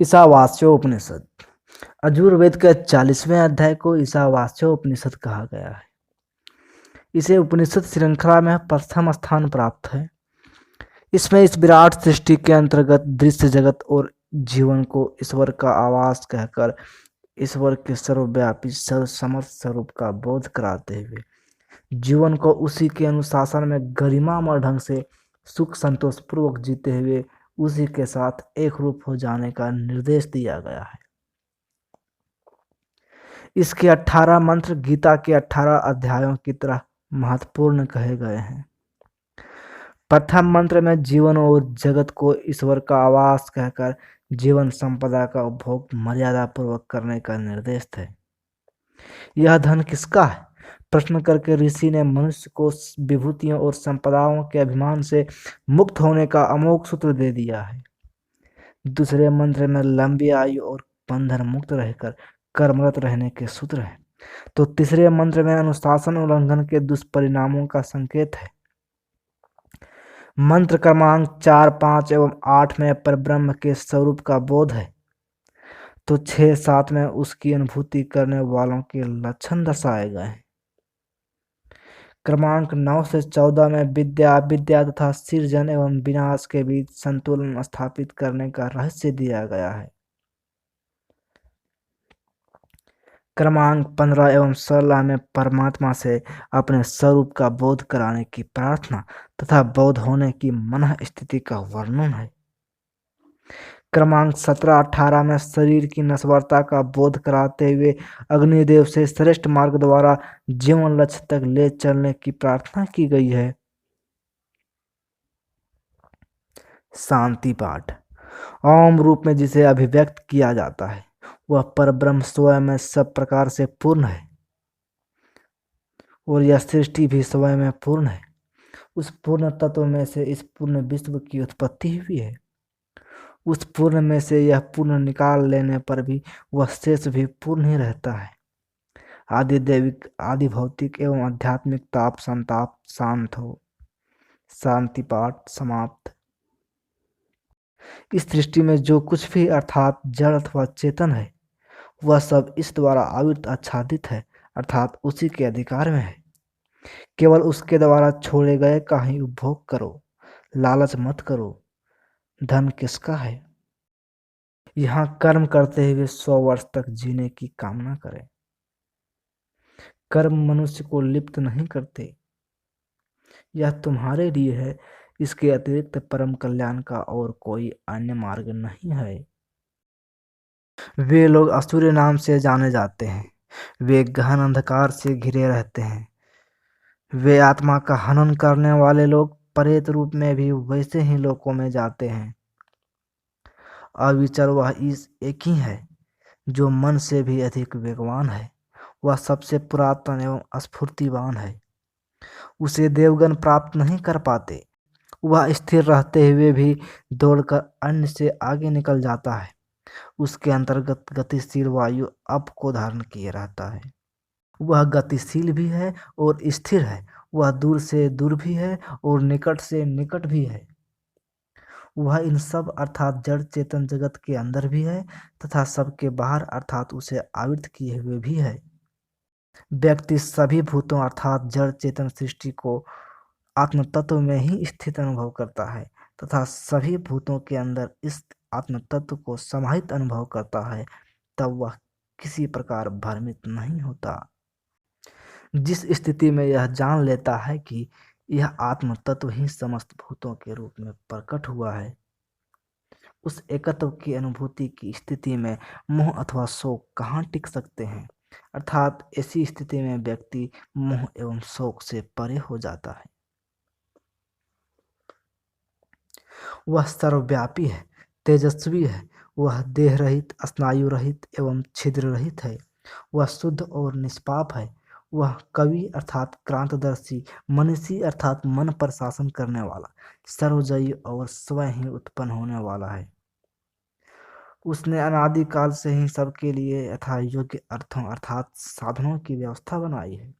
ईशावास्योपनिषद। यजुर्वेद के 40वें अध्याय को ईशावास्योपनिषद कहा गया है। इसे उपनिषद श्रृंखला में प्रथम स्थान प्राप्त है। इसमें इस विराट सृष्टि के अंतर्गत दृश्य जगत और जीवन को ईश्वर का आवास कहकर ईश्वर के सर्वव्यापी सर्वसमर्थ स्वरूप का बोध कराते हुए जीवन को उसी के अनुशासन में गरिमामय ढंग से सुख संतोष पूर्वक जीते हुए उसी के साथ एक रूप हो जाने का निर्देश दिया गया है। इसके 18 मंत्र गीता के 18 अध्यायों की तरह महत्वपूर्ण कहे गए हैं। प्रथम मंत्र में जीवन और जगत को ईश्वर का आवास कहकर जीवन संपदा का उपभोग मर्यादा पूर्वक करने का निर्देश है। यह धन किसका है प्रश्न करके ऋषि ने मनुष्य को विभूतियों और संपदाओं के अभिमान से मुक्त होने का अमोघ सूत्र दे दिया है। दूसरे मंत्र में लंबी आयु और बंधन मुक्त रहकर कर्मरत रहने के सूत्र हैं, तो तीसरे मंत्र में अनुशासन उल्लंघन के दुष्परिणामों का संकेत है। मंत्र क्रमांक 4, 5 एवं 8 में परब्रह्म के स्वरूप का बोध है, तो 6, 7 में उसकी अनुभूति करने वालों के लक्षण दर्शाए गए हैं। क्रमांक 9 से 14 में विद्या, अविद्या तथा सृजन एवं विनाश के बीच संतुलन स्थापित करने का रहस्य दिया गया है। क्रमांक 15 एवं 16 में परमात्मा से अपने स्वरूप का बोध कराने की प्रार्थना तथा बोध होने की मन स्थिति का वर्णन है। क्रमांक 17, 18 में शरीर की नश्वरता का बोध कराते हुए अग्निदेव से श्रेष्ठ मार्ग द्वारा जीवन लक्ष्य तक ले चलने की प्रार्थना की गई है। शांति पाठ। ओम रूप में जिसे अभिव्यक्त किया जाता है वह परब्रह्म स्वयं में सब प्रकार से पूर्ण है और यह सृष्टि भी स्वयं में पूर्ण है। उस पूर्ण तत्व में से इस पूर्ण विश्व की उत्पत्ति हुई है। उस पूर्ण में से यह पूर्ण निकाल लेने पर भी वह शेष भी पूर्ण ही रहता है। आदि दैविक, आदि भौतिक एवं आध्यात्मिक ताप संताप शांत हो। शांति पाठ समाप्त। इस सृष्टि में जो कुछ भी अर्थात जड़ अथवा चेतन है वह सब इस द्वारा आवृत आच्छादित है, अर्थात उसी के अधिकार में है। केवल उसके द्वारा छोड़े गए का ही उपभोग करो, लालच मत करो। धन किसका है? यहाँ कर्म करते हुए 100 वर्ष तक जीने की कामना करें। कर्म मनुष्य को लिप्त नहीं करते। यह तुम्हारे लिए है, इसके अतिरिक्त परम कल्याण का और कोई अन्य मार्ग नहीं है। वे लोग असुर नाम से जाने जाते हैं। वे गहन अंधकार से घिरे रहते हैं। वे आत्मा का हनन करने वाले लोग प्रेत रूप में भी वैसे ही लोकों में जाते हैं। अविचल वह इस एक ही है जो मन से भी अधिक वेगवान है। वह सबसे पुरातन एवं स्फूर्तिवान है। उसे देवगण प्राप्त नहीं कर पाते। वह स्थिर रहते हुए भी दौड़कर अन्य से आगे निकल जाता है। उसके अंतर्गत गतिशील वायु अप को धारण किए रहता है। वह गतिशील भी है और स्थिर है। वह दूर से दूर भी है और निकट से निकट भी है। वह इन सब अर्थात जड़ चेतन जगत के अंदर भी है तथा सबके बाहर अर्थात उसे आवृत किए हुए भी है। व्यक्ति सभी भूतों अर्थात जड़ चेतन सृष्टि को आत्म तत्व में ही स्थित अनुभव करता है तथा सभी भूतों के अंदर इस आत्म तत्व को समाहित अनुभव करता है, तब वह किसी प्रकार भ्रमित नहीं होता। जिस स्थिति में यह जान लेता है कि यह आत्म तत्व ही समस्त भूतों के रूप में प्रकट हुआ है, उस एकत्व की अनुभूति की स्थिति में मोह अथवा शोक कहाँ टिक सकते हैं। अर्थात ऐसी स्थिति में व्यक्ति मोह एवं शोक से परे हो जाता है। वह सर्वव्यापी है, तेजस्वी है। वह देह रहित, स्नायु रहित एवं छिद्र रहित है। वह शुद्ध और निष्पाप है। वह कवि अर्थात क्रांतदर्शी, मनीषी अर्थात मन पर शासन करने वाला, सर्वजयी और स्वयं ही उत्पन्न होने वाला है। उसने अनादिकाल से ही सबके लिए यथा योग्य अर्थों अर्थात साधनों की व्यवस्था बनाई है,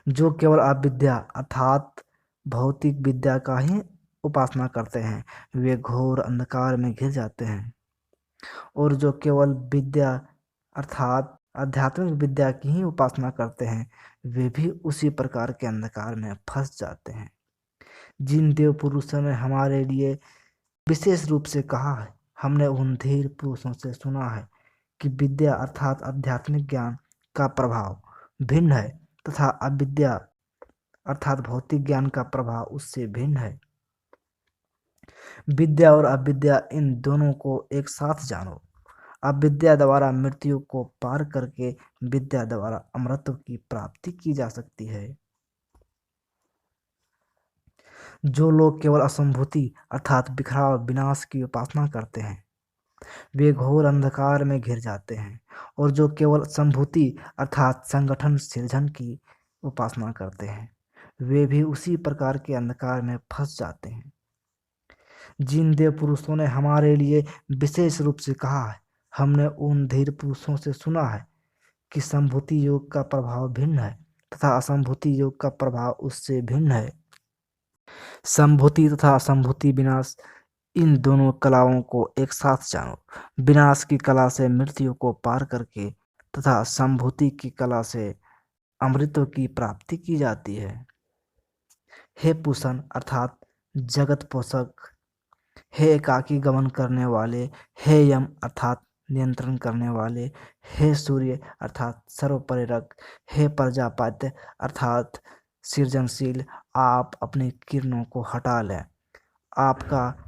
जो केवल अविद्या अर्थात भौतिक विद्या का ही उपासना करते हैं वे घोर अंधकार में घिर जाते हैं, और जो केवल विद्या अर्थात आध्यात्मिक विद्या की ही उपासना करते हैं वे भी उसी प्रकार के अंधकार में फंस जाते हैं। जिन देव पुरुषों ने हमारे लिए विशेष रूप से कहा है, हमने उन धीर पुरुषों से सुना है कि विद्या अर्थात आध्यात्मिक ज्ञान का प्रभाव भिन्न है तथा अविद्या अर्थात भौतिक ज्ञान का प्रभाव उससे भिन्न है। विद्या और अविद्या इन दोनों को एक साथ जानो। अविद्या द्वारा मृत्यु को पार करके विद्या द्वारा अमरत्व की प्राप्ति की जा सकती है। जो लोग केवल असंभूति अर्थात बिखराव विनाश की उपासना करते हैं वे घोर अंधकार में घिर जाते हैं, और जो केवल संभूति अर्थात संगठन सृजन की उपासना करते हैं वे भी उसी प्रकार के अंधकार में फंस जाते हैं। जिन देव पुरुषों ने हमारे लिए विशेष रूप से कहा है, हमने उन धीर पुरुषों से सुना है कि संभूति योग का प्रभाव भिन्न है तथा असंभूति योग का प्रभाव उससे भिन्न है। संभूति तथा असंभूति विनाश इन दोनों कलाओं को एक साथ जानो। विनाश की कला से मृत्यु को पार करके तथा संभूति की कला से अमृतत्व की प्राप्ति की जाती है। हे पूषण अर्थात जगत पोषक, हे एकाकी गमन करने वाले, हे यम अर्थात नियंत्रण करने वाले, हे सूर्य अर्थात सर्व प्रेरक, हे प्रजापत्य अर्थात सृजनशील, आप अपनी किरणों को हटा लें। आपका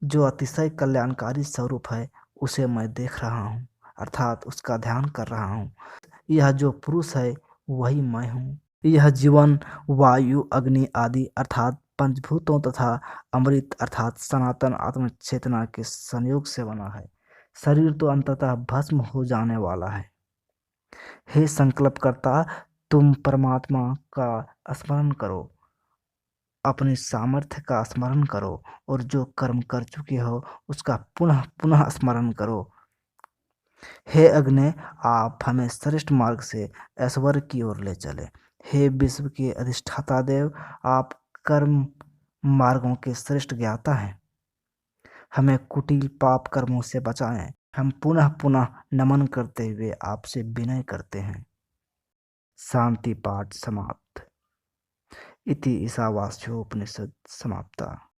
जो अतिशय कल्याणकारी स्वरूप है उसे मैं देख रहा हूँ अर्थात उसका ध्यान कर रहा हूँ। यह जो पुरुष है वही मैं हूँ। यह जीवन वायु अग्नि आदि अर्थात पंचभूतों तथा अमृत अर्थात सनातन आत्म चेतना के संयोग से बना है। शरीर तो अंततः भस्म हो जाने वाला है। हे संकल्पकर्ता, तुम परमात्मा का स्मरण करो, अपने सामर्थ्य का स्मरण करो, और जो कर्म कर चुके हो उसका पुनः पुनः स्मरण करो। हे अग्नि, आप हमें श्रेष्ठ मार्ग से ऐश्वर्य की ओर ले चले। हे विश्व के अधिष्ठाता देव, आप कर्म मार्गों के श्रेष्ठ ज्ञाता हैं। हमें कुटिल पाप कर्मों से बचाएं। हम पुनः पुनः नमन करते हुए आपसे विनय करते हैं। शांति पाठ समाप्त। इति ईशावास्योपनिषद समाप्ता।